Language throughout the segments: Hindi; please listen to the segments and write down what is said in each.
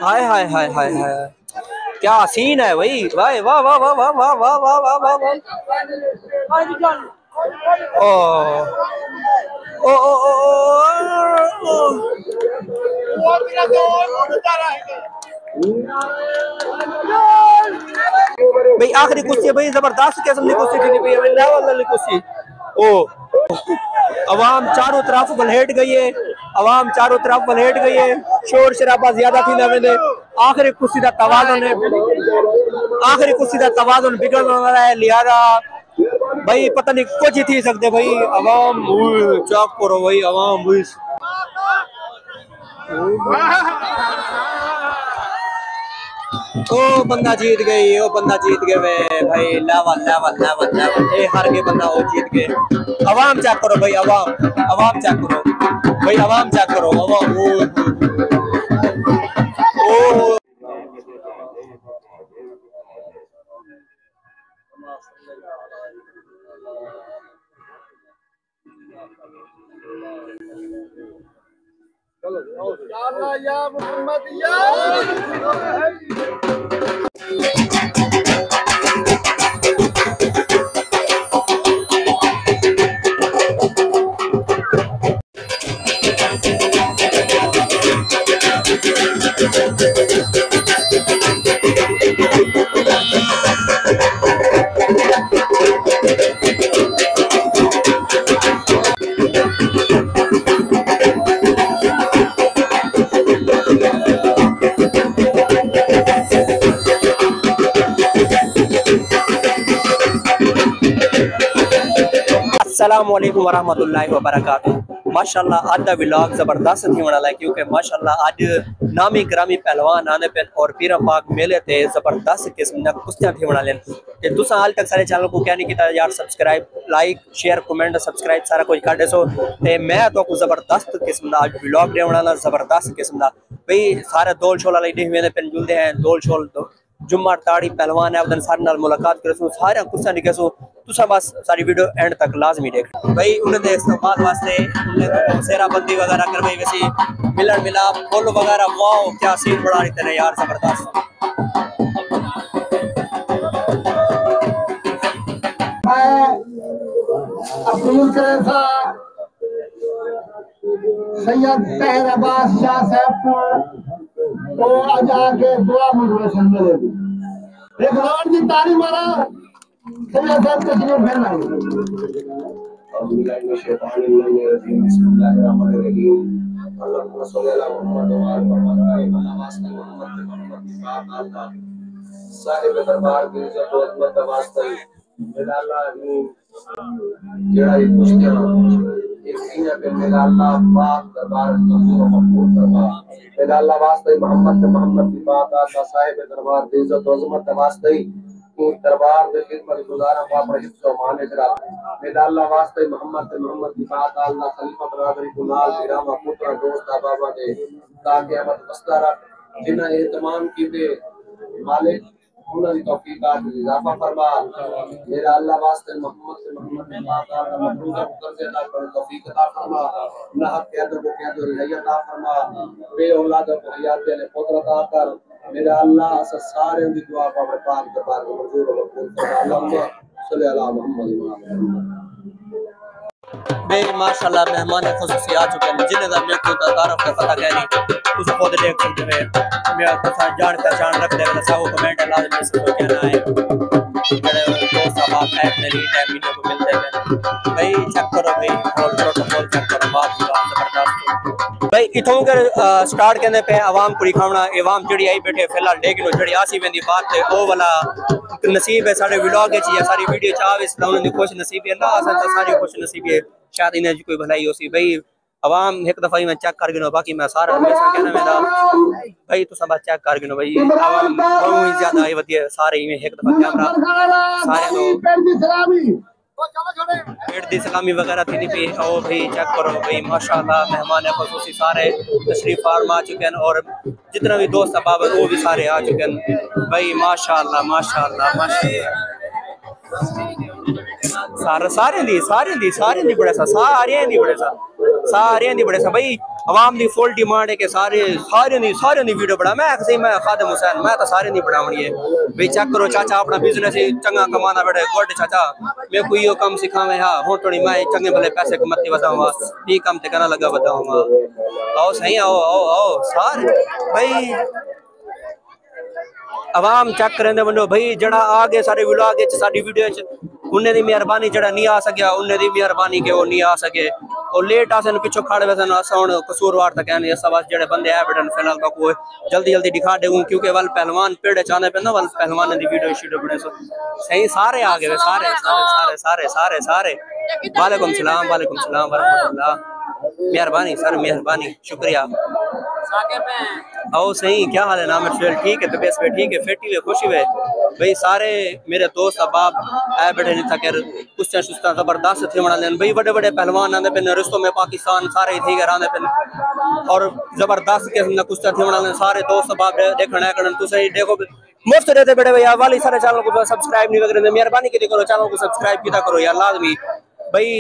हाय हाय हाय हाय हाय, क्या सीन है भाई, भाई वाह वाह वाह वाह वाह वाह वाह वाह वाह वाह। ओ ओ ओ ओ ओ भाई आखिरी कुश्ती है भाई, जबरदस्त किस्म की कुश्ती थी भाई, लेवल वाली कुश्ती। ओ अवाम चारों तरफ बलहेट गई है, अवाम चारों तरफ बलहेट गई है, शोर शराबा ज्यादा थी ना वेंदे। आखिरी कुश्ती का तवाज़ुन है, आखिरी कुश्ती का तवाज़ुन बिगड़ने वाला है, लिहाजा भाई पता नहीं कुछ ही थी सकते भाई। अवाम चौक करो भाई, अवाम ओ बंदा जीत गई, ओ बंदा जीत गए वे भाई, लेवल लेवल लेवल लेवल, ए हार गए बंदा, वो जीत गए। अवाम चेक करो भाई, अवाम अवाम चेक करो भाई, अवाम चेक करो, अवाम ओ या मोहम्मद या अस्सलाम वालेकुम वरहमतुल्लाहि वबरकातुहू। माशाल्लाह आज दा व्लॉग जबरदस्त थी वाला है, क्योंकि माशाल्लाह आज नामी ग्रामी पहलवान आने पे और पीर पाक मेले ते जबरदस्त किस्म दा कुश्तियां थी वाला लेन। ते तुसा हाल तक सारे चैनल को क्या नहीं किया यार, subscribe like share comment subscribe सारा कुछ कर देसो। ते मैं तो को जबरदस्त किस्म दा आज व्लॉग दे वाला जबरदस्त किस्म दा भाई, सारे दोल शोल वाले देख पे जुलते हैं, दोल शोल जुम्मा ताड़ी पहलवान है उधर सारे नाल मुलाकात करसू, सारे कुछ निकसू। तुसा बस सारी वीडियो एंड तक लाजमी देख भाई। उन्हें इस्तेमाल वास्ते उन्हें सेराबंदी वगैरह करवाई, वैसी मिलन मिलाप फुल वगैरह, वाओ क्या सीन बना रही थे यार, जबरदस्त। सैयद तहर अब्बास शाह साहब को आज आके दुआ मंगवा मिलेगी। एक रावण की तारी मारा सैयद साहब को सुनो फिर साहिब दरबार की इज्जत और अजमत वास्ते मेरा जेड़ा ये कुश्तियां एक सीने पे मेरा अल्लाह पाक दरबार मंजूर और मकबूल फरमा। मेरा अल्लाह वास्ते मोहम्मद की बात आता साहिब दरबार की इज्जत और अजमत वास्ते इस दरबार में खिदमत गुजारा को अपने हिस्सों माने जरा। मेरा अल्लाह वास्ते मोहम्मद की बात अल्लाह खलीफा बरादरी कुनाल बिरामा पुत्र दोस्त बाबा ने ताकि अमद बस्ता रख जिन्हें एहतमाम कीते मालिक उन्होंने तौफीकात में इजाफा फरमा। मेरा अल्लाह वास्ते मोहम्मद की बात का मखलूका कर्ज अदा कर तौफीक अता फरमा। ना हक के अंदर को के रिहाई अता फरमा। बे औलाद को हयात ने पुत्र अता कर। मेरा अल्लाह सारे दी दुआ पाक पाक दरबार में मंजूर और मकबूल फरमा। अल्लाहुम्मा सल्ली अला मुहम्मद। बे माशाल्लाह मेहमान खुसूसी आ चुके हैं, जिन्हें दा मैं खुद तारफ का पता कह नहीं, तुझे खुद देख सकते हैं। मैं तुसा जान पहचान रख दे सब कमेंट लाजमी से तो कहना है बड़े दोस्त अब आप ऐप मेरी टाइम वीडियो को मिलते हैं भाई, चेक करो भाई और प्रोटोकॉल चेक करो, बात जबरदस्त भाई। इथों कर स्टार्ट करने पे आवाम पूरी खावना आवाम जड़ी आई बैठे फिलहाल, लेकिन जड़ी आसी वेंदी बात है ओ वाला नसीब है सारे व्लॉग है या सारी वीडियो चाह इस उन्होंने खुश नसीब है ना, असन तो सारी खुश नसीब है, शायद इन्हें कोई भलाई होसी भाई। अवाम एक दफा ही मैं चेक कर गिनो, बाकी मैं सारा हमेशा कहना मेरा भाई तो सब चेक कर गिनो भाई। अवाम बहुत ही ज्यादा वधिया सारे ही एक दफा कैमरा सारे तो पेट दी सलामी वगैरह थी नहीं पी ओ भाई चेक करो भाई माशाल्लाह। मेहमान खुसूसी सारे तशरीफ फार्म आ चुके हैं और जितना भी दोस्त अहबाब है वो भी सारे आ चुके हैं भाई माशाल्लाह माशाल्लाह माशाल्लाह। सारे दी बड़े सा सारे दी बड़े सा सारे दी बड़े भाई आवाम दी फुल डिमांड है कि सारे दी वीडियो बना। मैं सही मैं खादिम हुसैन मैं तो सारे दी बनावनी है भाई। चेक करो चाचा अपना बिजनेस चंगा कमाना बैठे गुड चाचा मैं कोई काम सिखावे हाँ हूँ थोड़ी मैं चंगे भले पैसे कमाती बताऊंगा ये काम ते करना लगा बताऊंगा। आओ सही आओ आओ आओ सारे भाई आवाम चेक करें बनो भाई जड़ा आगे सारे व्लॉग साडी वीडियो उन्हें दी मेहरबानी जड़ा नहीं आ सकिया उन्हें दी मेहरबानी के वो नहीं आ सके और लेट आसन पिछो खड़े वसन असन कसूरवार तक कहने असा बस जड़े बंदे है बेटन फिलहाल का कोई जल्दी दिखा देऊं क्योंकि वाल पहलवान पेड़ चाहते पे ना वाल पहलवान दी वीडियो शीडियो बने सो सही सारे आ गए सारे सारे सारे सारे सारे वालेकुम सलाम वरहमतुल्लाह मेहरबानी सर मेहरबानी शुक्रिया। आओ सही क्या हाल है नाम ठीक है तबीयत पे ठीक है फिट हुए खुशी हुए भाई सारे मेरे दोस्त अहबाब आए बैठे नहीं था कर कुछ शुस्ता जबरदस्त थे बना लेन भाई बड़े बड़े पहलवान आते पे रिश्तों में पाकिस्तान सारे थे कर आते पे और जबरदस्त किस्म कुछ थे बना लेन सारे दोस्त अहबाब देखना है तुम देखो मुफ्त देते बड़े भैया वाली सारे चैनल को सब्सक्राइब नहीं वगैरह मेहरबानी की करो चैनल को सब्सक्राइब किया करो यार लाजमी भाई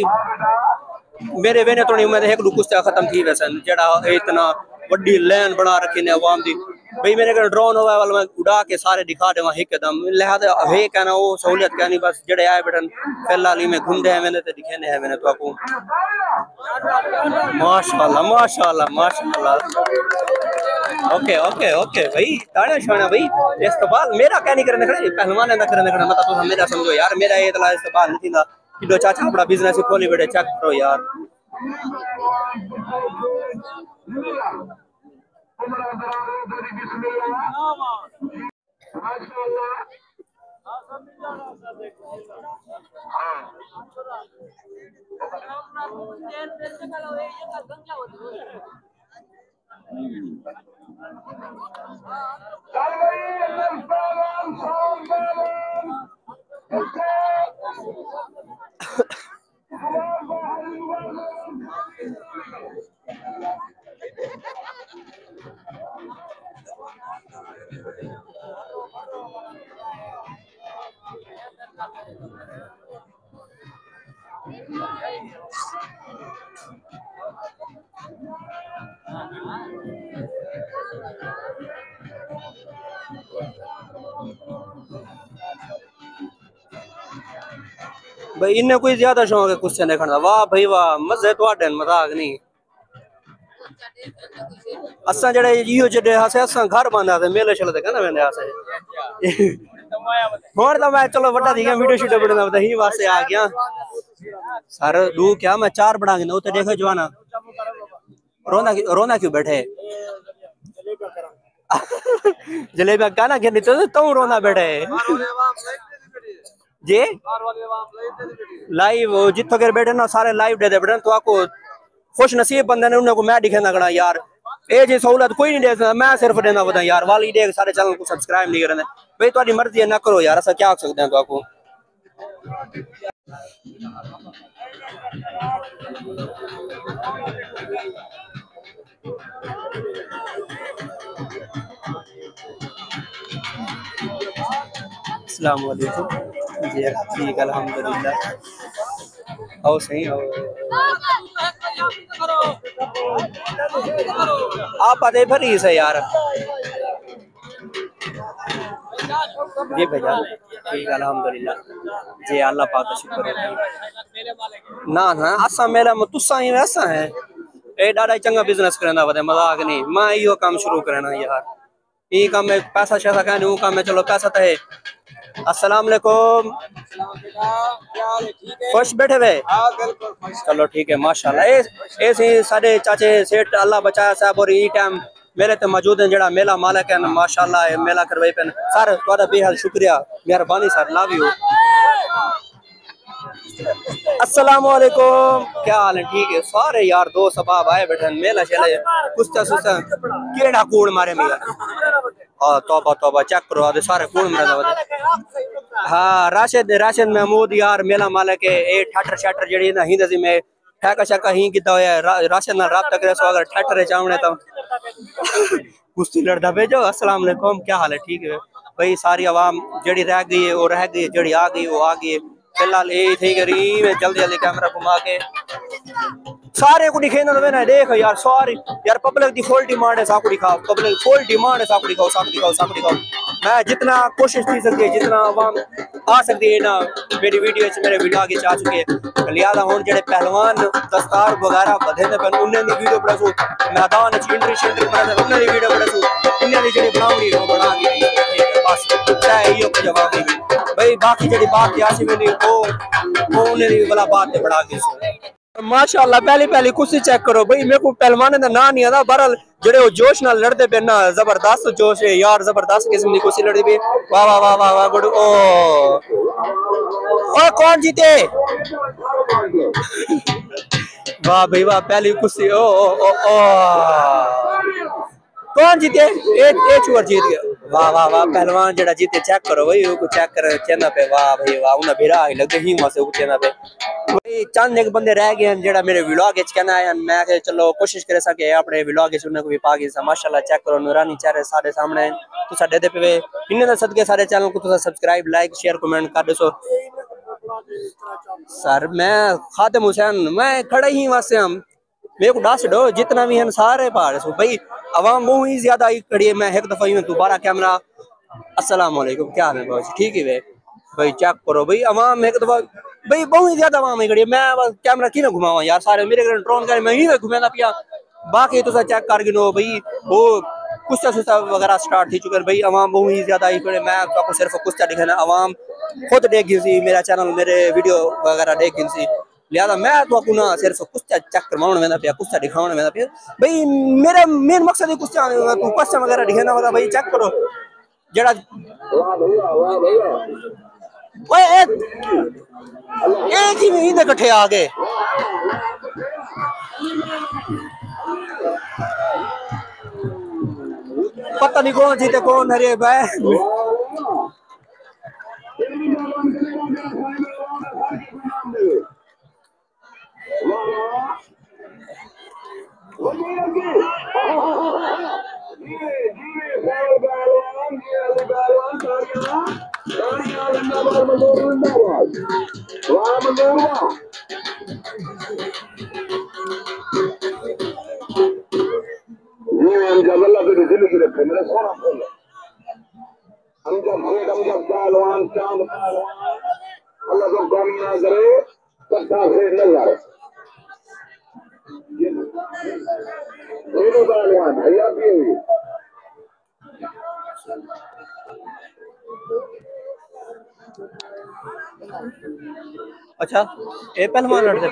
मेरे वेने तो नहीं मैं एक कुश्तियां खत्म थी वैसे जड़ा इतना वड्डी लैन बना रखी ने अवाम दी भाई मेरे को ड्रोन होवे वाला मैं उड़ा के सारे दिखा देवा एकदम लिहाजा है कहना वो सहूलियत कहनी बस जड़े आए बैठन फिलहाल ही में घूमते हैं मैंने तो दिखे ने है मैंने तो आपको माशाल्लाह माशाल्लाह माशाल्लाह ओके ओके ओके भाई ताने शाना भाई इस्तकबाल मेरा क्या नहीं करने खड़े पहलवान ना करने खड़ा मतलब तो मेरा समझो यार मेरा ये तला इस्तकबाल नहीं थींदा कि दो चाचा अपना बिजनेस खोली बैठे चेक करो यार भाई इन्हें कोई ज्यादा शौक है कुछ देखने का वाह भाई वाह मजे थोड़े मजाक नहीं असा जड़े इहो जड़े हासे असा घर बंदा थे मेले चलते कहना वेंदे हासे और तो मैं चलो बड़ा दिया वीडियो शीडियो बनाना बता ही वास्ते आ गया सर दू क्या मैं 4 बना के उते देखो जवाना रोना क्यों बैठे जलेबी गाना के नहीं तो रोना बैठे जी लाइव जितो कर बैठे ना सारे लाइव दे बैठे तो आपको खुश नसीब बंदे ने उन्हें मैं दिखे ना यार ये जी सहूलत कोई नहीं दे मैं सिर्फ देना बता यार वाली देख सारे चैनल को सब्सक्राइब नहीं करने भाई तुम्हारी मर्जी है ना करो यार ऐसा क्या कर सकते हैं तो आपको अस्सलाम वालेकुम जी ठीक अल्हम्दुलिल्लाह आओ सही आओ आप आते भरी से यार जी भैया ठीक अल्हम्दुलिल्लाह जी अल्लाह पाक का शुक्र है ना ना असा मेरा तुसा ही वैसा है ए डाडा चंगा बिजनेस करना वदे मजाक नहीं मैं इहो काम शुरू करना यार ये काम में पैसा शैसा कहने वो काम में चलो पैसा तो है अस्सलाम वालेकुम खुश बैठे हुए चलो ठीक है माशाल्लाह ऐसे सारे चाचे सेठ अल्लाह बचाया साहब और ये टाइम मेरे तो मौजूद है जड़ा मेला मालिक है माशाल्लाह मेला करवाई पे सर तुम्हारा बेहद शुक्रिया मेहरबानी सर लव यू अस्सलाम वालेकुम क्या हाल है ठीक है सारे यार दोस्त अहबाब आए बैठे मेला चले कुछ सुस्ता केड़ा कूड़ मारे में यार हाँ तौबा तौबा चेक करो आधे सारे कूड़ मारे हाँ राशिद महमूद यार मेला मालिक है ए ठाटर शाटर जड़ी ना हिंद में ठेका शका ही किता होया राशिद नाल राब्ता करे सो अगर ठाटर चावने तो कुश्ती लड़दा भेजो अस्सलाम वालेकुम क्या हाल है ठीक है भाई सारी आवाम जड़ी रह गई है वो रह गई जड़ी आ गई वो आ गई फिलहाल ये थी करी मैं जल्दी जल्दी कैमरा घुमा के सारे को दिखे ना ना देख यार सॉरी यार पब्लिक दी फुल डिमांड है साकू दिखाओ पब्लिक फुल डिमांड है साकू दिखाओ साकू दिखाओ साकू दिखाओ मैं जितना कोशिश थी सकती है जितना आवाम आ सकती है ना मेरी वीडियो च मेरे व्लॉग च आ चुके हैं लिहाजा हुन जेडे पहलवान दस्तार वगैरह बधे ने पन उन्हें दी वीडियो बनासू मैदान च इंट्री शिंट्री बना उन्हें दी वीडियो बनासू इन्हें दी जेडी बनावनी वो बना दी बस चाहे यो को जवाब दी भाई बाकी जेडी बात आसी मेरी वो उन्हें दी वाला बात ते बना दी माशाअल्लाह पहली कुर्सी चेक करो भाई मेरे को पहलवान का ना नहीं आता बहरहाल जेडे वो जोश नाल लड़ते पे ना जबरदस्त जोश है यार जबरदस्त किस्म की कुर्सी लड़ती पे वाह वाह वाह वाह वाह गुड ओ कौन जीते वाह भाई वाह पहली कुर्सी ओ कौन जीते ए चूर जीत गया वाह वाह वाह पहलवान जेड़ा जीते चेक करो भाई वो चेक कर चेना पे वाह भाई वाह उन्हें भिरा ही लगे ही वहां से चेना पे भाई चंद एक बंदे रह गए जेड़ा मेरे व्लॉग च कहना है मैं के चलो कोशिश करे सके अपने व्लॉग च उन्हें को भी पा गए माशाल्लाह चेक करो नूरानी चेहरे सारे सामने तो साडे दे पे इन्ने दा सदके सारे चैनल को तुसा सब्सक्राइब लाइक शेयर कमेंट कर दसो सर मैं खादिम हुसैन मैं खड़ा ही वहां से हम मेरे को डास डो जितना भी हैं सारे पहाड़ सो भाई अवाम बहुत ही ज्यादा ही खड़ी है मैं एक दफा यूं दोबारा कैमरा अस्सलाम वालेकुम क्या हाल है भाई ठीक है भाई चेक करो भाई अवाम एक दफा भाई बहुत ही ज्यादा अवाम है खड़ी है मैं कैमरा की ना घुमावा यार सारे मेरे ड्रोन कर मैं ही घुमाना पिया बाकी तो चेक कर गिनो भाई वो कुश्ता सुस्ता वगैरह स्टार्ट थी चुके भाई अवाम बहुत ही ज्यादा ही खड़े मैं आपको सिर्फ कुश्ता दिखाना अवाम खुद देख गई सी मेरा चैनल मेरे वीडियो वगैरह देख गई सी लिहाजा मैं तो आपको ना सिर्फ कुश्ता चेक करवाने में पिया कुश्ता दिखाने में पिया भाई मेरा मेन मकसद है कुश्ता तू कुश्ता वगैरह दिखाना वाला भाई चेक करो जड़ा ओए एक ही में इकट्ठे आ गए पता नहीं कौन जीते कौन हरे भाई अच्छा ए पहलवान लड़ते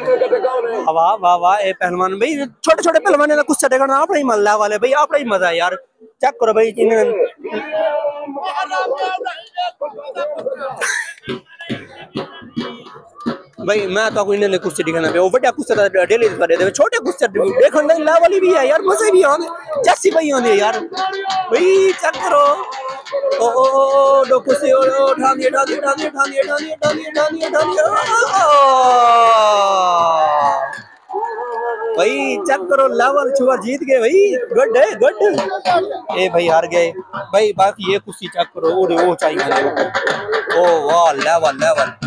वाह वाह वाह ए पहलवान भाई छोटे छोटे पहलवान कुछ देखना अपना ही मजा वाले भाई अपना ही मजा है यार चेक करो भाई भाई मैं तो इन्हें कुछ दिखाना पे वो बड़ा कुछ डेली कर दे छोटे कुछ देखने लेवल भी है यार मजे भी आने जैसी भाई आने यार भाई चेक करो ओ दो कुछ उठा दिए भाई चेक करो लेवल छुआ जीत गए भाई गुड है गुड ए भाई हार गए भाई बाकी ये कुर्सी चेक करो वो चाहिए ओ वाह लेवल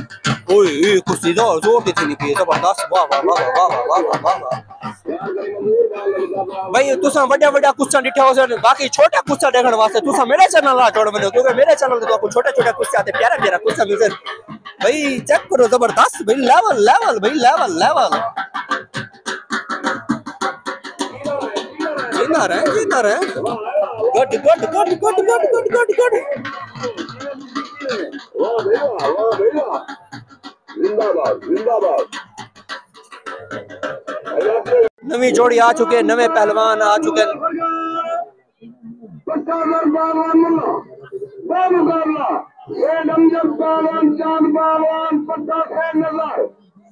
ओए ये कुर्सी जोर देती नहीं पी जबरदस्त वाह वाह वाह वाह वाह वाह वाह भाई तुसा बड़ा कुर्सा डिठा हो बाकी छोटा कुर्सा देखने वास्ते तुसा मेरे चैनल ला जोड़ बनो क्योंकि मेरे चैनल पे तो छोटे कुर्से आते प्यारा कुर्सा मिल भाई चेक करो जबरदस्त भाई लेवल भाई लेवल जीता रहे गुड नवी जोड़ी आ चुके नवे पहलवान आ चुके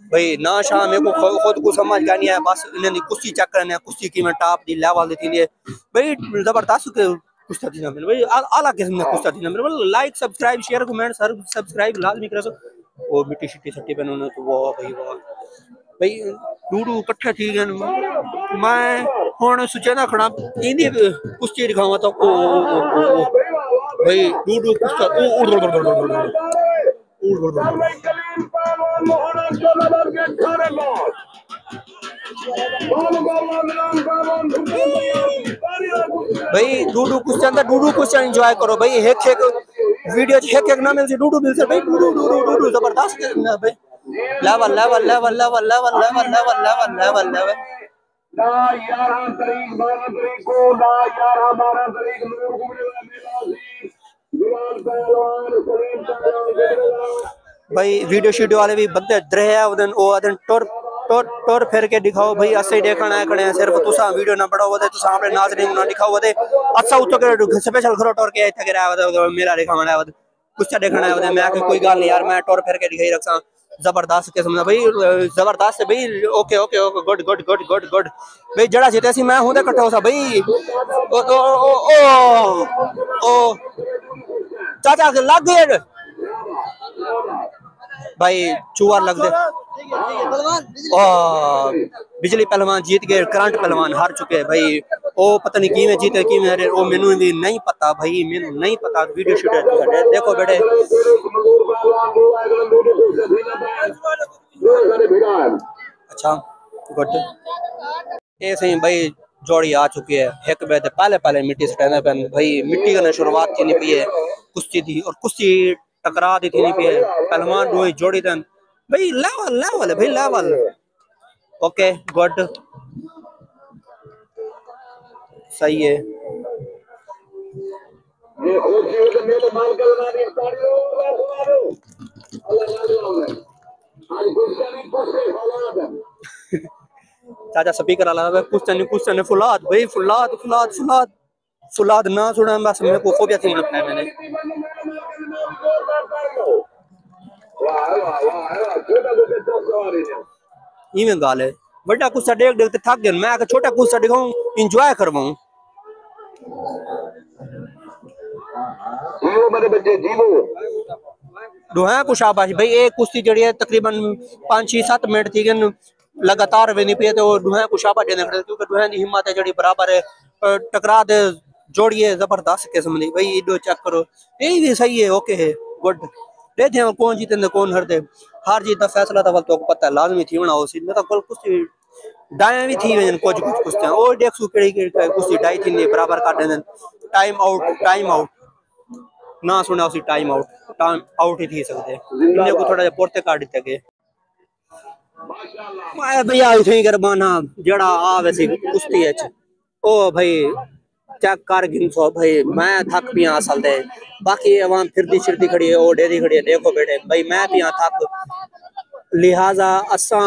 भाई ना शाह मेरे को खुद को समझ का नहीं है बस इन्हें कुश्ती चेक करने कुश्ती की मैं टॉप दी लेवल देती है भाई जबरदस्त कुश्ता थी ना मेरे भाई आला किस्म का कुश्ता थी ना मेरे like subscribe share comment subscribe लाजमी करो वो मिट्टी शिट्टी सट्टी पे उन्होंने तो वो भाई डूडू इकट्ठे थी गए मैं हुन सोचा ना खड़ा इंदी कुश्ती दिखावा तो ओ भाई डूडू कुश्ता भाई डूडू क्वेश्चन एंजॉय करो भाई। एक वीडियो एक ना मिल से डूडू मिल से भाई डूडू जबरदस्त भाई। Level level level level level level level level level level ना 11 तारीख 12 तारीख को ना 11 12 तारीख नूर घूमने वाला मेला जी बिलाल पहलवान सलीम पहलवान भाई। वीडियो शीडियो वाले भी बंदे डरे है उदन ओ अदन टोर फेर के दिखाओ भाई। असई देखना है खड़े सिर्फ तुसा वीडियो ना बड़ाओ वदे तुसा अपने नाज़रीन ना दिखाओ वदे अच्छा उतो के स्पेशल खरो टोर के इथे करा वदे मेरा दिखाना है वदे कुछ देखना है वदे। मैं कोई गाल नहीं यार मैं टोर फेर के दिखाई रखसा जबरदस्त किस्म भाई जबरदस्त भाई। Okay okay okay good good good good good भाई। जड़ा जीते सी मैं हूं दे कट्ठो सा भाई। ओ चाचा लग गए भाई चूहा लग दे। बिजली पहलवान जीत गए करंट पहलवान हार चुके हैं भाई। ओ पता नहीं किवें जीते किवें हारे ओ मेनू भी नहीं पता भाई मेनू नहीं पता। वीडियो शूट देखो बेटे। अच्छा गुड ये सही भाई जोड़ी आ चुकी है। एक बैठे पहले पहले मिट्टी सटाने पे भाई मिट्टी का शुरुआत थी नहीं पी है कुश्ती थी और कुश्ती टकरा दी थी नहीं पी है पहलवान दो जोड़ी दन भाई लेवल लेवल है भाई लेवल। ओके गुड सही है। चाचा स्पीकर वाला कुश्तन फुलाद भाई फुलाद फुलाद फुलाद फुलाद ना सुना बस मेरे को फोबिया थी मतलब मैंने। इवें गाल है बड़ा कुछ देख देख थक गए मैं छोटा कुछ दिखाऊं एंजॉय करवाऊं। दोहा को शाबाश भाई। एक कुश्ती जड़ी है तकरीबन 5-6-7 मिनट थी गन लगातार वे नहीं पे तो दोहा को शाबाश देना खड़े क्योंकि दोहा की हिम्मत है जड़ी बराबर है टकरा दे जोड़िए जबरदस्त किस्म दी भाई। इधो चेक करो यही भी सही है ओके है गुड। देखते हैं कौन जीते कौन हरते हार जीत का फैसला तो तो पता है लाजमी थी होना उसी में तो कल कुश्ती डाया भी थी वजन कुछ कुछ कुश्तियां और देख सु केड़ी कुश्ती डाई थी नहीं बराबर काट देन टाइम आउट ना सुना उसी टाइम आउट ही थी सकते इन्हें को थोड़ा पोरते काट दिते गए। मैं भैया इथे गरबाना जड़ा आ वैसे कुश्ती है ओ भाई चेक कर गिनसो भाई मैं थक पिया असल दे बाकी अवाम फिरती छिरती खड़ी है और डेरी खड़ी है देखो बेटे भाई मैं पिया थक लिहाजा असा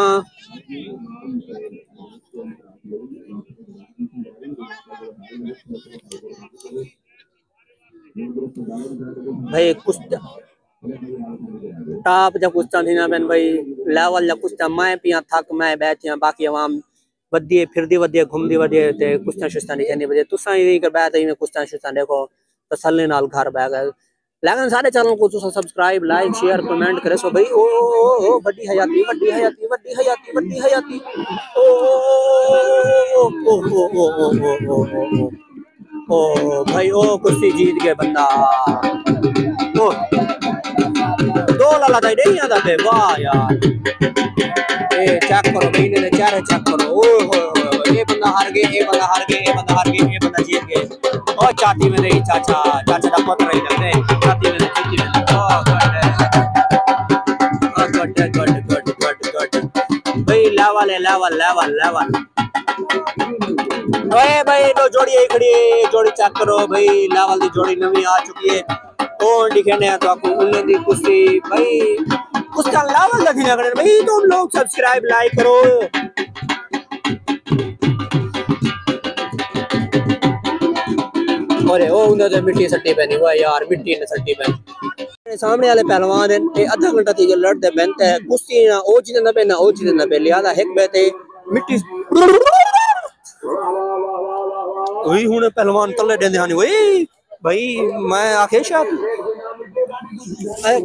भाई कुछ टॉप जब कुछ थी ना बहन भाई लेवल जब कुछ मैं पिया थक मैं बैठिया बाकी अवाम वधिए फिरदी वधिए घूमदी वधिए ते कुछ शुस्ता नहीं कहनी बजे तुसा ही कर बैठ में कुछ शुस्ता देखो तसल्ली नाल घर बैठ गए लेकिन सारे चैनल को तुसा सब्सक्राइब लाइक शेयर कमेंट करे सो भाई ओ बड़ी हयाती बड़ी हयाती बड़ी हयाती बड़ी हयाती ओ भाई ओ कुश्ती जीत गए बंदा ओ दो लाला दाई नहीं आता बे वाह यार। ए चेक करो भाई ने चेहरे चेक करो ओ ये बंदा हार गए ये बंदा हार गए ये बंदा हार गए ये बंदा जीत गए ओ चाटी में नहीं चाचा चाचा का पुत्र ही लगते चाटी में जीती में ओ गुड भाई लेवल है लेवल लेवल लेवल। ओए भाई दो जोड़ी आई खड़ी है जोड़ी चेक करो भाई लेवल की जोड़ी नवी आ चुकी है कौन दिखने तो आपको उन्हें दी कुश्ती भाई उसका लेवल लगी ना करे भाई तुम लोग सब्सक्राइब लाइक करो। अरे ओ उन्हें तो मिट्टी सट्टी पहनी हुआ यार मिट्टी ने सट्टी पहनी सामने वाले पहलवान है आधा घंटा थी लड़ते बनते है कुश्ती ना ओ चीज ना पहना ओ चीज ना पहन लिया एक बैठे मिट्टी वही हुने पहलवान तले देंदे हानी वही भाई मैं आखे शायद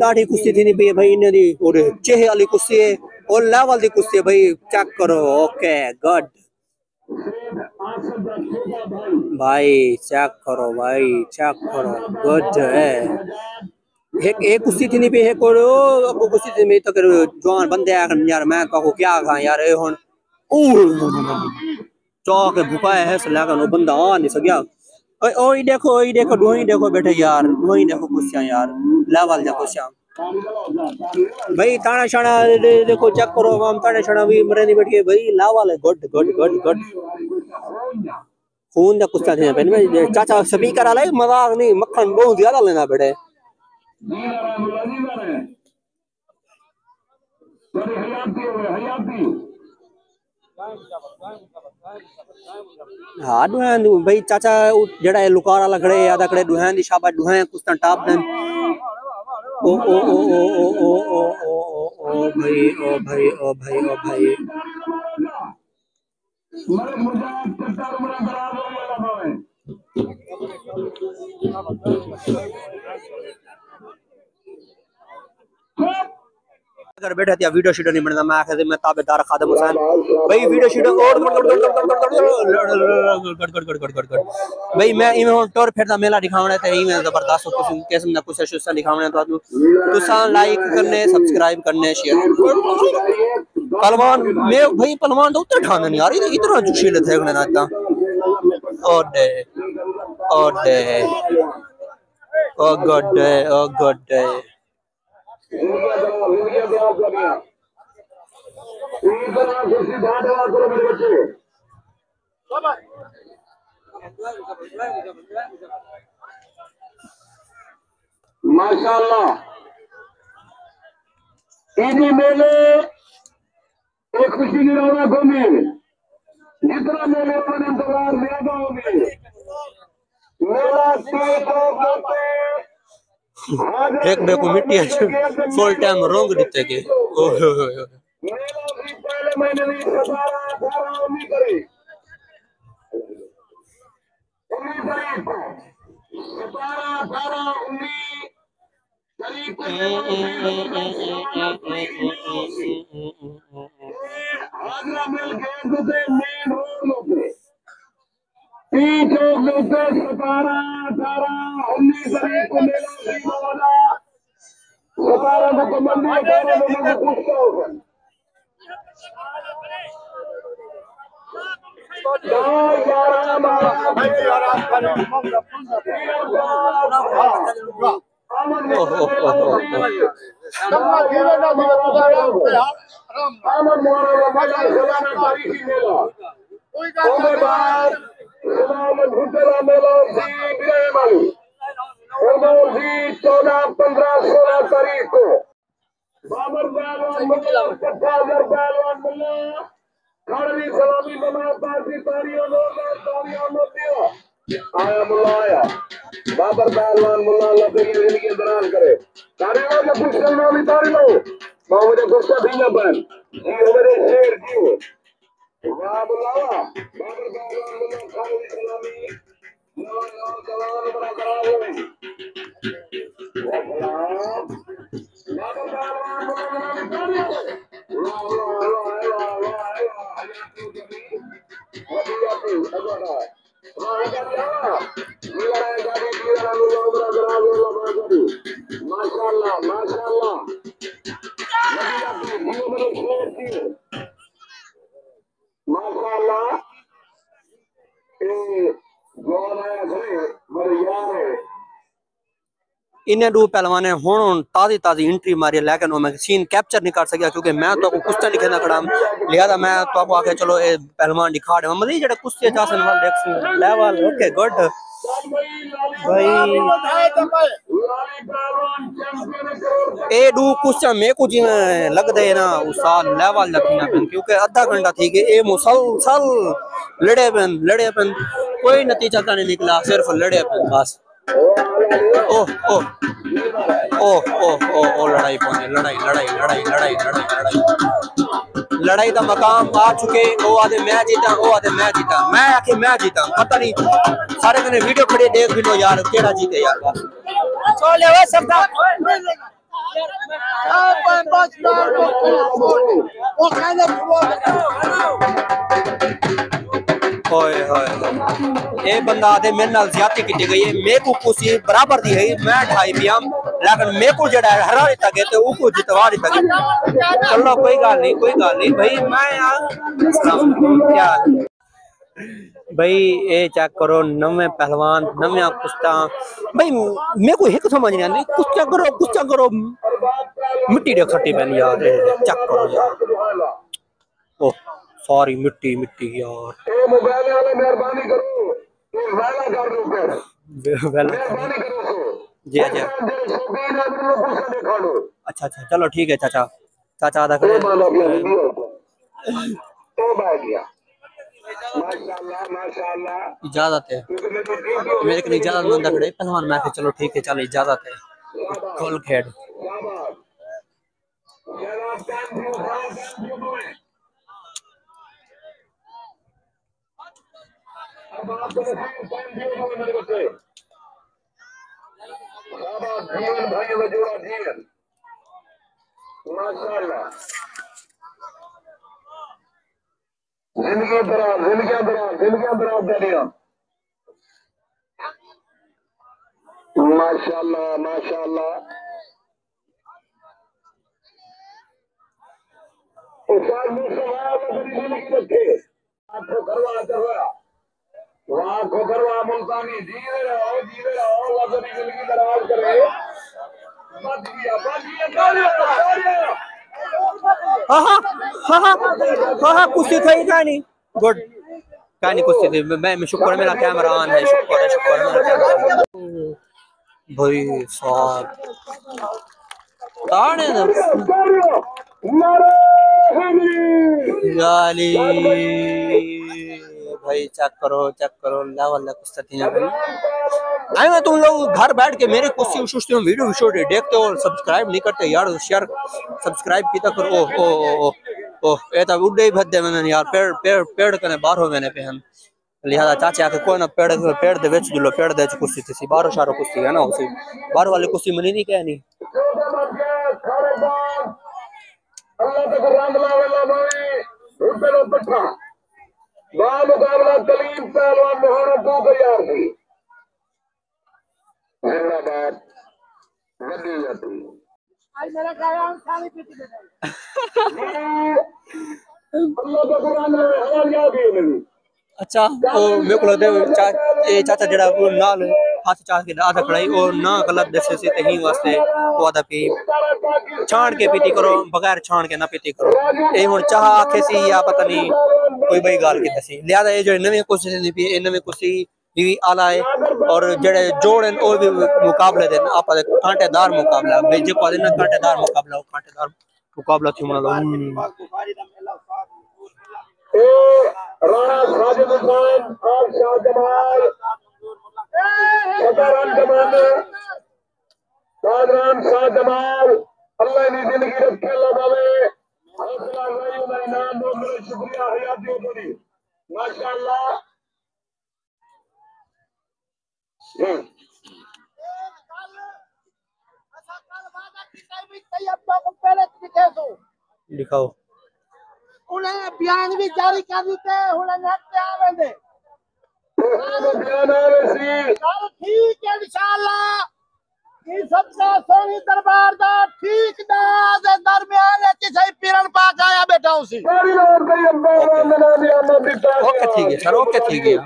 गाड़ी कुश्ती थी नहीं भाई इन्हें दी और चेहे वाली कुश्ती है और लेवल दी कुश्ती है भाई चेक करो ओके गुड भाई चेक करो गुड है। एक कुश्ती थी नहीं पे एक और अब कुश्ती थी मैं तो जवान बंदे यार मैं कहूँ क्या कहा यार हुन चौक भुकाया है सलाह नो बंदा आ नहीं सकिया। ओए देखो डोई देखो बेटे यार, डोई देखो कुर्सियां यार, लेवल जा कुर्सियां भाई। ताना शाना देखो चेक करो हम, ताना शाना भी मरे नहीं बैठी भाई, लेवल है गुड गुड गुड गुड। खून दा कुर्सियां थे पहले चाचा स्पीकर वाला मजाक नहीं, मक्खन बहुत ज्यादा लेना बेटे। हाँ दुहान भाई चाचा जड़ा लुकार वाला खड़े याद खड़े दुहान दी शाबाश दुहान कुछ टॉप देन। ओ ओ ओ ओ ओ ओ ओ ओ भाई ओ भाई ओ भाई ओ भाई अगर बैठा था वीडियो शीडियो नहीं बनता मैं आखे मैं ताबेदार खादम हुसैन भाई वीडियो शीडियो और भाई मैं इवें हुन टोर फिरदा मेला दिखावना ते इवें जबरदस्त कुछ किस्म दा कुछ शुसा दिखावना तो तुसा लाइक करने सब्सक्राइब करने शेयर पहलवान मैं भाई पहलवान तो उतर ठाने नहीं यार इतना जुशील थे ना ता ओडे ओडे ओ गॉड माशाअल्लाह इन्हीं मेले एक खुशी की रौनक होगी, जितना मेले में इंतजार ज्यादा होगी। मेला एक बेको मिट्टी फुल टाइम रोंग देते के पहले महीने में 17-18 करी 14-15-16 तारीख को बाबर खड़वी सलामी पार्टी तालियों आया मुल्ला आया बाबर पहलवान मुल्ला अल्लाह तेरी जिंदगी दराज करे तालियों में कुछ करना भी ताली लो मुझे गुस्सा भी ना बन जी मेरे शेर जी वाह मुल्ला बाबर पहलवान मुल्ला खड़वी सलामी मुल्ला जवान बड़ा खराब हो बाबर पहलवान मुल्ला माशाअल्लाह माशाअल्लाह माशाअल्लाह इन्हें दो पहलवान हुन ताजी ताजी एंट्री मारी लेकिन मैं सीन कैप्चर नहीं कर सकिया क्योंकि मैं तो कुश्ती नहीं खेलना खड़ा लिहाजा मैं तो आके चलो ये पहलवान दिखा दे मतलब जेड़ा कुश्ती जासन वाल देख लेवल ओके गुड भाई ए दो कुश्ती में को जी लग दे ना उस साल लेवल लखना पेन क्योंकि आधा घंटा थी के ए मुसलसल लड़े पेन कोई नतीजा का नहीं निकला सिर्फ लड़े पेन बस ओह ओह ओह ओह ओह लड़ाई पहुंची लड़ाई का मकाम आ चुके वो आधे मैं जीता मैं आखिर मैं जीता पता नहीं सारे मैंने वीडियो खड़े देख भी लो यार केड़ा जीते यार बस चले वो सकता होए होए ये बंदा आदे मेरे नाल ज्यादती की गई है। मेरे को कुछ बराबर दी है, मैं 2.5 पिया, लेकिन मेरे को जड़ा हरा दिता गया तो उसको जितवा दिता गया। चलो कोई गल नहीं भाई। मैं क्या भाई ये चेक करो, नवे पहलवान नवे कुश्ता भाई। मेरे को एक समझ नहीं आती, कुश्ता करो मिट्टी दे खट्टी पैन यार। चेक करो यार, ओ सॉरी मिट्टी यार। जी अच्छा अच्छा चलो ठीक है चाचा आदा करे। इजाजत है मेरे को, इजाजत बंदा खड़े पहलवान। मैं चलो ठीक है, चलो इजाजत है। खोल खेड़ माशाल्लाह जिंदगी दराज दरिया। माशाल्लाह माशाल्लाह जिंदगी रखे आपको करवा मुल्तानी जीवे रहो वजनी जिंदगी दराज करे। हाँ कुश्ती थी कहानी गुड कहानी कुश्ती थी। मैं शुक्र मेरा कैमरा ऑन है, शुक्र है भाई साहब। ताने गाली भाई चेक करो लेवल कुश्ती थी भाई। आई मैं तुम लोग घर बैठ के मेरे कुश्ती वीडियो देखते हो और सब्सक्राइब नहीं करते यार। शेयर सब्सक्राइब किया करो। ओ ये तो उड़े ही भद्दे मैंने यार। पेड़ कने बाहर हो मैंने पहन लिहाजा चाचे आके कोई ना पेड़ दे बेच जुलो पेड़ दे कुश्ती थी बारो शारो कुश्ती है ना उसी बाहर वाली कुश्ती मनी नहीं कहनी। मुकाबला कलीम पहलवान मोहन को तैयार थी। जिंदाबाद वधी जाती मेरा अच्छा मेरे को लगता है चाचा जड़ा नाल हाथ चाह के आधा खड़ाई और ना गलत दसे से तही वास्ते वो आधा पी छाण के पीती करो बगैर छाण के ना पीती करो। ये हुन चाह आखे सी या पता नहीं कोई बई गाल की दसी। लिहाजा ये जो नवी कुश्ती नहीं पी नवी कुश्ती भी आला है और जड़े जोड़ हैं वो भी मुकाबले दे आप कांटेदार मुकाबला भाई जो पादे ना कांटेदार मुकाबला थी मना राणा साजिद खान और शाह जमाल सदाराम जमान शाह जमाल अल्लाह ने जिंदगी रखे लगावे हौसला रही उन्हें इनाम दो मेरे शुक्रिया हयातियों बड़ी माशाअल्लाह। दिखाओ उन्हें बयान भी जारी कर देते उन्हें नेट पे आवेंगे ठीक है इंशाअल्लाह। ये सबसे सोनी दरबार दा ठीक दा दरमियान किसी पीरन पाक आया बैठा उसी। ओके ठीक है सर ओके ठीक है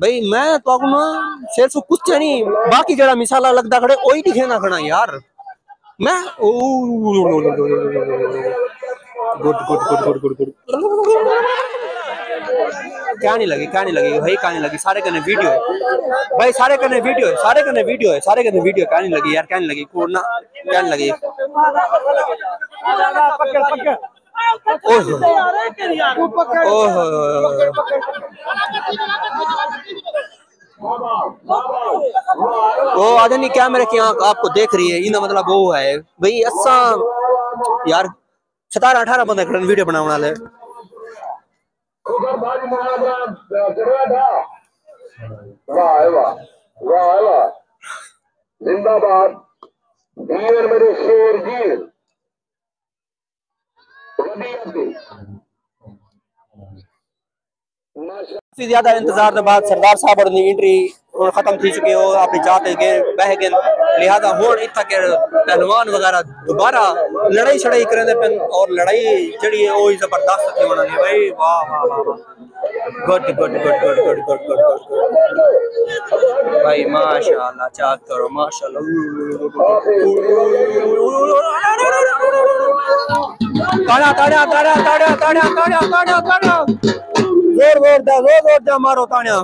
भाई। मैं तो अपना सिर्फ कुछ नहीं बाकी जरा मिसाला लगता खड़े ओही दिखे ना खड़ा यार। मैं गुड क्या नहीं लगी भाई क्या नहीं लगी। सारे कने वीडियो है भाई सारे कने वीडियो है क्या नहीं लगी यार क्या नहीं लगी कोना क्या नहीं लगी। ओह वो आदमी नहीं क्या मेरे की आंख आपको देख रही है इना मतलब वो है भाई असा यार 17-18 बंदे वीडियो बनाने वाले। जिंदाबाद मेरे शेर जी। ज्यादा इंतजार के बाद सरदार साहब और एंट्री खत्म थी चुकी हो अपनी जाते गए बह गए लिहाजा हुण इत्था के पहलवान वगैरह दोबारा लड़ाई छड़ाई करेंदे पेन और लड़ाई जड़ी है वो जबरदस्त थी होनी भाई वाह वाह वाह good good good good good good good भाई माशाल्लाह चाक करो माशाल्लाह ताड़ा ताड़ा ताड़ा ताड़ा ताड़ा ताड़ा ताड़ा ताड़ा जोर जोर दा मारो ताड़ा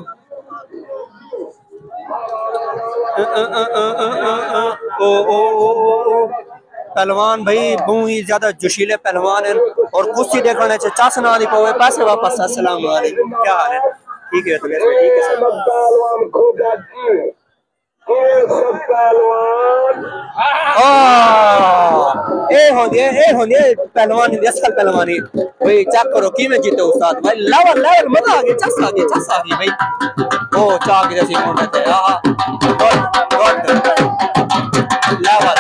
पहलवान भाई बहुत ही ज्यादा जोशीले पहलवान है और कुश्ती देखने से चस ना दी पवे पैसे वापस। अस्सलाम वालेकुम क्या हाल है ठीक है तो ठीक है ए होंगे पहलवान असल पहलवानी भाई चेक करो की में जीते उस्ताद भाई लेवल लेवल मजा आ गया चस आ गई भाई ओ चाक जैसी मोहब्बत है good good level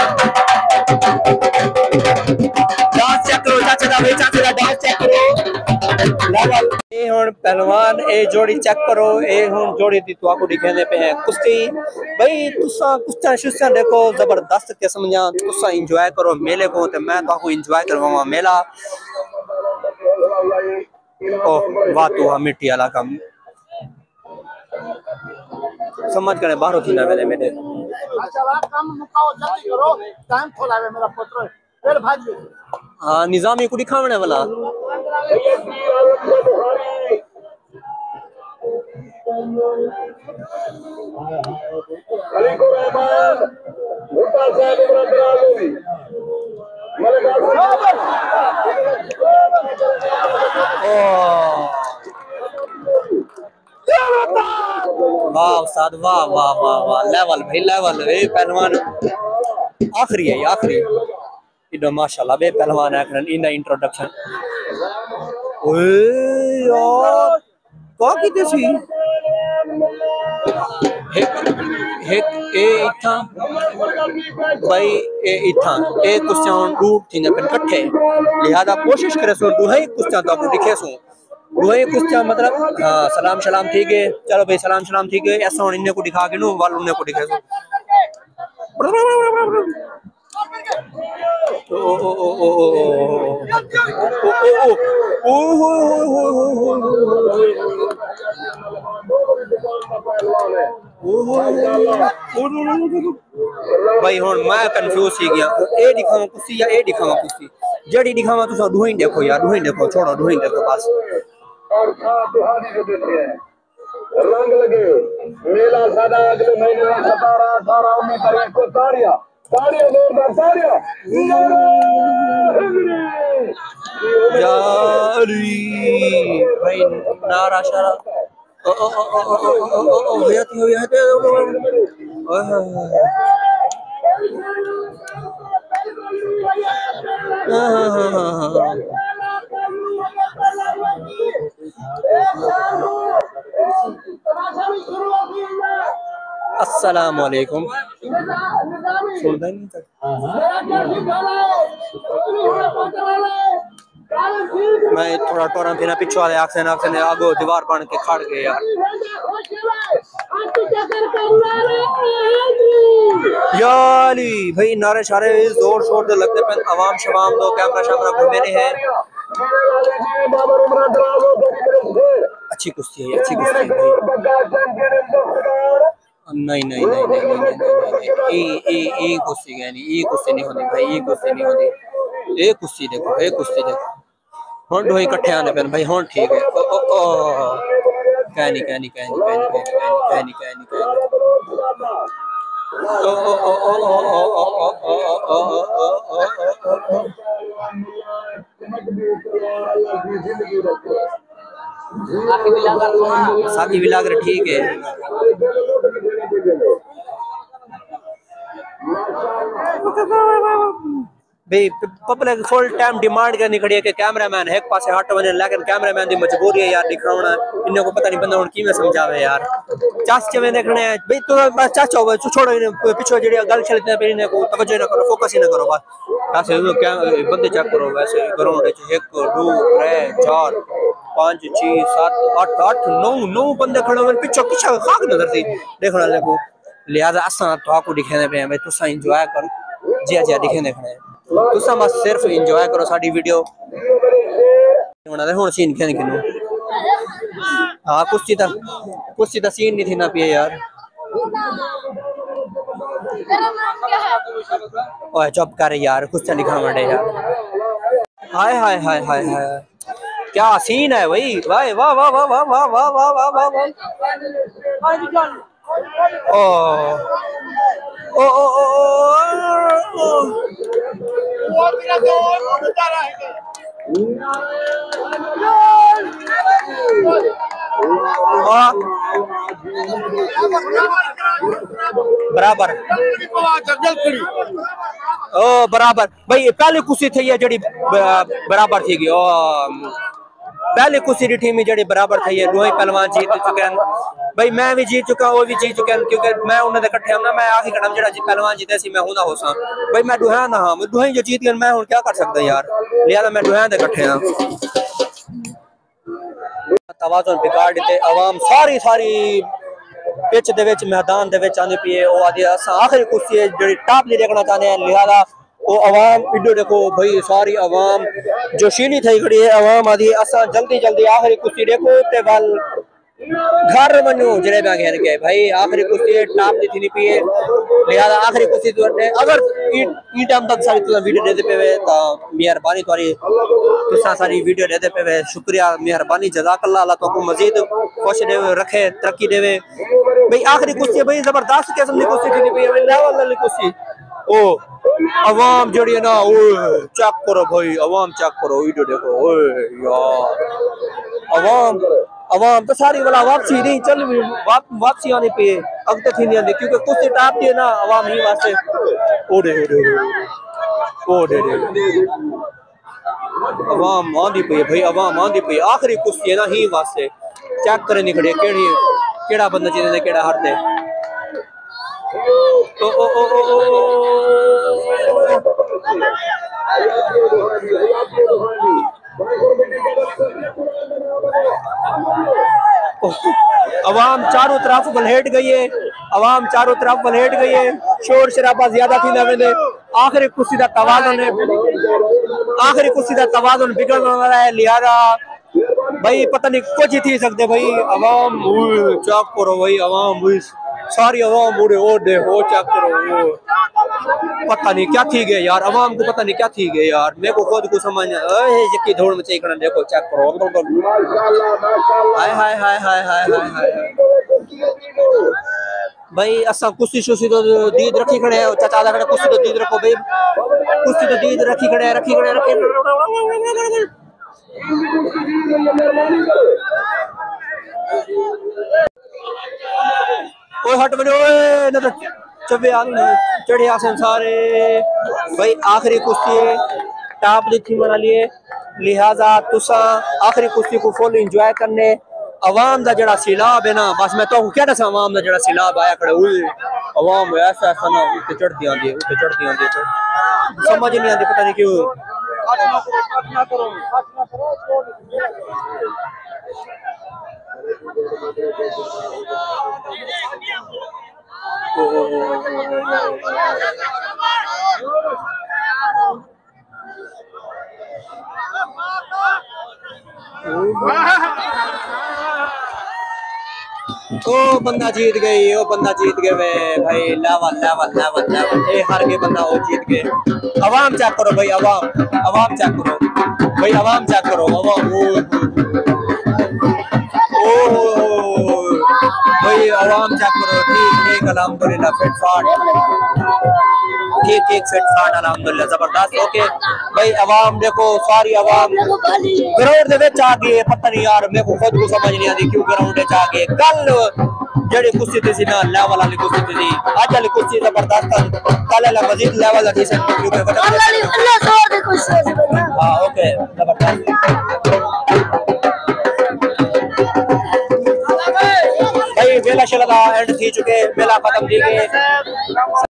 dance check करो चाचा दा डांस चेक करो लेवल ए हुन पहलवान ए जोड़ी चेक करो ए हुन जोड़ी दी तो आपको दिखाने पे है कुश्ती भाई तुसा कुश्ता शुस्ता देखो जबरदस्त किस्म जा तुसा एंजॉय करो मेले को ते मैं तो आपको एंजॉय करवाऊंगा मेला ओ वाह तो मिट्टी वाला काम समझ कर बाहर थी ना मेरे मेरे अच्छा काम मुकाओ जल्दी करो टाइम थोड़ा है मेरा पुत्र फिर भाग हां निजामी को दिखावने वाला अली को रहमान भुट्टा साहब बरदराज़ी वाह उस्ताद वाह वाह वाह वाह लेवल भाई लेवल ए पहलवान आखिरी है आखिरी इधर माशाल्लाह बे पहलवान है इन इंट्रोडक्शन ओए यार को कीते सी एक ए इथा भाई ए इथा ए कुश्तियां डूब थी न पे इकट्ठे लिहाजा कोशिश करे सो दुहे कुश्तियां तो दिखे सो दुहे कुश्तियां मतलब हां सलाम सलाम ठीक है चलो भाई सलाम सलाम ठीक है ऐसा हुन इन्ने को दिखा के नु वाल उन्ने को दिखे सो ओ ओ ओ ओ भाई हुन मैं कंफ्यूज ही गया ए दिखावा कुश्ती या ए दिखावा कुश्ती जड़ी दिखावा तुसा दुही देखो यार दुही देखो छोड़ो दुही देखो बस और खा दुहानी जो देते हैं रंग लगे मेला सादा अगले महीने में 17 18 19 तारीख को ताड़ियां जोरदार ताड़ियां यारी भाई नारा शारा ओ ओ ओ ओ ओ भैया हो या ते अस्सलाम वालेकुम सुनता नहीं था मैं थोड़ा टोरा फिर पीछे वाले आक्सन आक्सन आगो दीवार बन के खड़ गए यार याली भाई नारे शारे जोर शोर दे लगते पे आवाम शवाम दो कैमरा शामरा घूमे ने है अच्छी कुश्ती है अच्छी कुश्ती है नहीं नहीं नहीं नहीं ए कुश्ती है नहीं ये कुश्ती नहीं होती भाई ये कुश्ती नहीं होती ए कुश्ती देखो हुन दो इकट्ठे आने पे भाई हुन ठीक है ओ ओ ओ कहनी ओ ओ ओ साकी बिलागर ठीक है भाई पब्लिक फुल टाइम डिमांड करनी खड़ी है कि कैमरामैन एक पासे हट वने लेकिन कैमरामैन दी मजबूरी है यार दिखाना इन्हें को पता नहीं बंदा हुन की में समझावे यार चास के में देखने भाई तू बस चाचा हो छोड़ो इन्हें पीछे जेडी गल चलते पे इन्हें को तवज्जो ना करो फोकस ही ना करो बस ऐसे क्या बंदे चेक करो वैसे ग्राउंड 1 2 3 4 5 6 7 8 8 9 बंदे खड़े हुए पीछे पीछे खाक नजर थी देखने वाले को लिहाजा असा तो आपको दिखाने पे भाई तुसा एंजॉय करो जिया जिया दिखे देखने तुसा बस सिर्फ एंजॉय करो साडी वीडियो होना दे हुन सीन खेने किनु हां कुश्ती दा सीन नहीं थी ना पिए यार ओए चुप कर यार कुश्ती दिखा मंडे यार हाय हाय हाय हाय हाय क्या सीन है भाई वाह वाह वाह वाह वाह वाह वाह वाह वाह वाह ओ ओ ओ ओ बराबर ओ बराबर भाई पहले कुछ थी है जड़ी बराबर थी गई ओ पहले कुछ टीम में जड़ी बराबर थी है दो ही पहलवान जीत चुके हैं भाई मैं भी जीत चुका वो भी जीत चुके हैं क्योंकि मैं उन्हें इकट्ठे ना मैं आखिरी कदम जड़ा पहलवान जीते सी मैं हुना हो सा भाई मैं दुहा ना हां मैं दुहा जो जीत गया मैं हुन क्या कर सकदा यार लिहाजा मैं दुहा दे इकट्ठे हां तवाज़ुन बिगाड़ देते आवाम सारी पिच दे विच मैदान दे विच आंदी पई है ओ आदि असा आखिरी कुश्ती है जड़ी टॉप ली देखना चाहते हैं लिहाजा वो आवाम इधर देखो भाई सारी आवाम जोशीली थई खड़ी है आवाम आदि असा जल्दी आखिरी कुश्ती देखो ते वाल घर मनु जड़े में घेर के भाई आखिरी कुश्ती टॉप दी थी पई है लिहाजा आखिरी कुश्ती तो अगर ई टाइम तक सारी तो वीडियो देते पे ता मेहरबानी तोरी तुसा सारी वीडियो देते पे शुक्रिया मेहरबानी जज़ाकल्लाह अल्लाह तो मजीद खुश देवे रखे तरक्की देवे भाई आखिरी कुश्ती भाई जबरदस्त किस्म की कुश्ती थी पई है लेवल वाली कुश्ती ओ आवाम जड़ी ना ओए चेक करो भाई आवाम चेक करो वीडियो देखो ओए यार आवाम तो सारी वाला वापसी नहीं चल वापसी आने पे अब तक ही नहीं आने क्योंकि कुछ टाप दिए ना आवाम ही वास्ते ओडे आवाम आंदी पे भाई आवाम आंदी पे आखिरी कुश्ती है ना ही वास्ते चेक करे नहीं खड़े केड़ा बंदा जीते केड़ा हारते ओ ओ ओ आवाम चारों तरफ बलहेट गई है आवाम चारों तरफ बलहेट गई है शोर शराबा ज्यादा थी ना वेंदे आखिरी कुश्ती दा तवाज़ुन बिगड़ने वाला है लिहाजा भाई पता नहीं कुछ ही थी सकते भाई आवाम चेक करो भाई आवाम सारी आवाम उड़े ओ देखो चेक करो पता नहीं क्या थी गए यार आवाम को पता नहीं क्या थी गए यार मेरे को खुद को समझ यकी धूल में चाहिए देखो चेक करो हाय हाय हाय हाय हाय हाय भाई असा कुश्ती शुश्ती तो दीद रखी खड़े है चाचा खड़े कुश्ती तो दीद रखो भाई कुश्ती तो दीद रखी खड़े ओए हट बनो न तो चबे आन चढ़े आसन सारे भाई आखिरी कुश्ती टॉप दी थी बना लिए लिहाजा तुसा आखिरी कुश्ती को फुल एंजॉय करने आवाम दा जड़ा सैलाब है ना बस मैं तो क्या दसा आवाम दा जड़ा सैलाब आया खड़े हुए आवाम ऐसा ना ऊपर चढ़ती आंदी समझ नहीं आती पता नहीं क्यों ओ बंदा जीत गई ओ बंदा जीत गए भाई लेवल ए हार गए बंदा वो जीत गए आवाम चेक करो भाई आवाम चेक करो भाई आवाम चेक करो आवाम ओ भाई आवाम चेक करो ठीक अल्हम्दुलिल्लाह फिट फाट ठीक फिट फाट अल्हम्दुलिल्लाह जबरदस्त ओके भाई आवाम देखो सारी आवाम ग्राउंड दे विच आ गई पता नहीं यार मेरे को खुद को समझ नहीं आती क्यों ग्राउंड विच आ गए कल जड़ी कुश्ती थी ना लेवल वाली कुश्ती थी आज वाली कुश्ती जबरदस्त कल वाला मजीद लेवल थी हां ओके जबरदस्त भाई मेला शला एंड थी चुके मेला खत्म थी गए